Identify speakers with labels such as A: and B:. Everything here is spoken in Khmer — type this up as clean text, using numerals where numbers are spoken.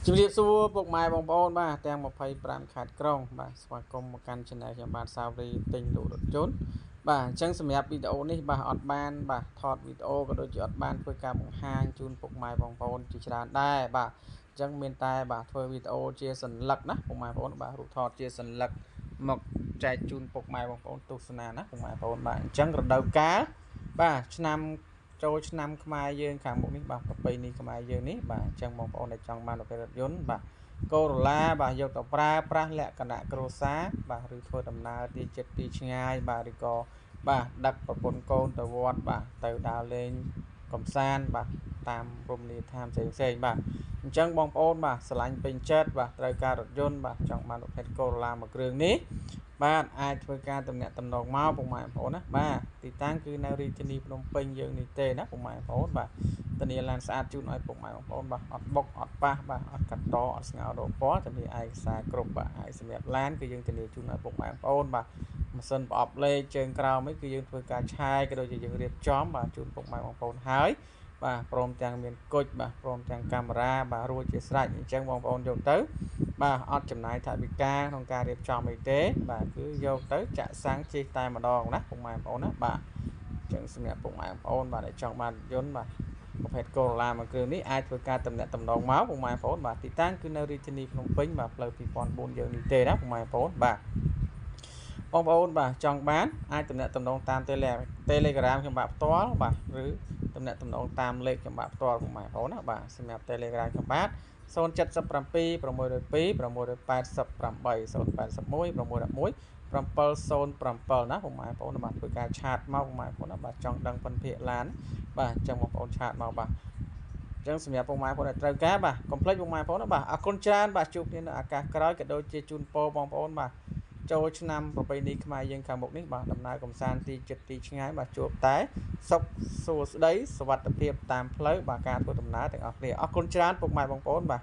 A: ជំរាបសួរពុកម៉ែបងប្អូនបាទទាំង25ខេត្តក្រុងបាទស្វាគមន៍មកកាន់ Channel ខ្ញុំបាទសាវរីទិញលក់រថយន្តបាទអញ្ចឹងសម្រាប់វីដេអូនេះបាទអត់បានបាទថតវីដេអូក៏ដូចជាអត់បានធ្វើការបង្ហាញជូនពុកម៉ែបងប្អូនជាច្រើនដែរបាទអញ្ចឹងមានតែបាទធ្វើវីដេអូជាសន្លឹកណាពុកម៉ែបងប្អូនបាទរូបថតជាសន្លឹកមកចែកជូនពុកម៉ែបងប្អូនទស្សនាណាពុកម៉ែបងប្អូនបាទអញ្ចឹងរដូវកាលបាទចូលឆ្នាំខ្មែរយើងខាងមុខនេះបាទប្រពៃណីខ្មែរយើងនេះបាទអញ្ចឹងបងប្អូនដែលចង់បានប្រភេទរថយន្តបាទCorolla បាទយកទៅប្រើប្រាស់លក្ខណៈគ្រួសារបាទឬធ្វើដំណើរទីជិតទីឆ្ងាយបាទឬក៏បាទដឹកប្រពន្ធកូនទៅវត្តបាទទៅដើរលេងកំសាន្តបាទតាមរមណីយដ្ឋានផ្សេងបាទអញ្ចឹងបងប្អូនបាទស្រឡាញ់ពេញចិត្តបាទត្រូវការរថយន្តបាទចង់បានប្រភេទ Corolla មួយគ្រឿងនេះបាទអាចធ្វើការទំនាក់ទំនងមកពុកម៉ែបងប្អូនណាបាទទីតាំងគឺនៅរាជធានីភ្នំពេញយើងនេះទេណាពុកម៉ែបងប្អូនបាទធានាឡានស្អាតជូនឲ្យពុកម៉ែបងប្អូនបាទអត់បុកអត់ប៉ះបាទអត់កាត់តអត់ស្ងោររពណ៌ធានាឯកសារគ្រប់បាទហើយសម្រាប់ឡានគឺយើងធានាជូនឲ្យពុកម៉ែបងប្អូនបាទម៉ាស៊ីនប្រអប់លេខជើងក្រោមនេះគឺយើងធ្វើការឆាយក៏ដូចជាយើងរៀបចំបាទជូនពុកម៉ែបងប្អូនហើយបាទព្រមទាំងមានគុជបាទព្រមទាំងកាមេរ៉ាបាទរួចជាស្រេចអញ្ចឹងបងប្អូនយកទៅបាទអត់ចំណាយថវិកាក្នុងការរៀបចំអីទេបាទគឺយកទៅចាក់សាំងជិះតែម្ដងណាពុកម៉ែបងប្អូនណាបាទអញ្ចឹងសម្រាប់ពុកម៉ែបងប្អូនបាទដែលចង់បានយន្តបាទប្រភេទ Corolla មួយគ្រឿងនេះអាចធ្វើការទំនាក់ទំនងមកពុកម៉ែបងប្អូនបាទទីតាំងគឺនៅរាជធានីភ្នំពេញបាទផ្លូវ2004យើងនេះទេណាពុកម៉ែបងប្អូនបាទបងប្អូនបាទចង់បានអាចទំនាក់ទំនងតាម Telegram ខ្ញុំបាទផ្ទាល់បាទឬទំនាក់ទំនងតាមលេខខ្ញុំបាទផ្ទាល់ពុកម៉ែបងប្អូនណាបាទសម្រាប់ Telegram ខ្ញុំបាទ077 602 688 081 611 707ណាពុកម៉ែបងប្អូនបាទធ្វើការឆាតមកពុកម៉ែបងប្អូនណាបាទចង់ដឹងពិនភាគឡានបាទអញ្ចឹងបងប្អូនឆាតមកបាទអញ្ចឹងសម្រាប់ពុកម៉ែបងប្អូនដែលត្រូវការបាទកុំភ្លេចពុកម៉ែបងប្អូនណាបាទអរគុណច្រើនបាទជួបគ្នានៅឱកាសក្រោយក៏ដូចជាជូនពរបងប្អូនបាទចូលឆ្នាំប្រពៃណីខ្មែរយើងខាងមុខនេះបាទដំណើរកំសាន្តទីជិតទីឆ្ងាយបាទជួបតែសុខសួស្តីសុវត្ថិភាពតាមផ្លូវបាទការធ្វើដំណើរទាំងអស់គ្នាអរគុណច្រើនពុកម៉ែបងប្អូនបាទ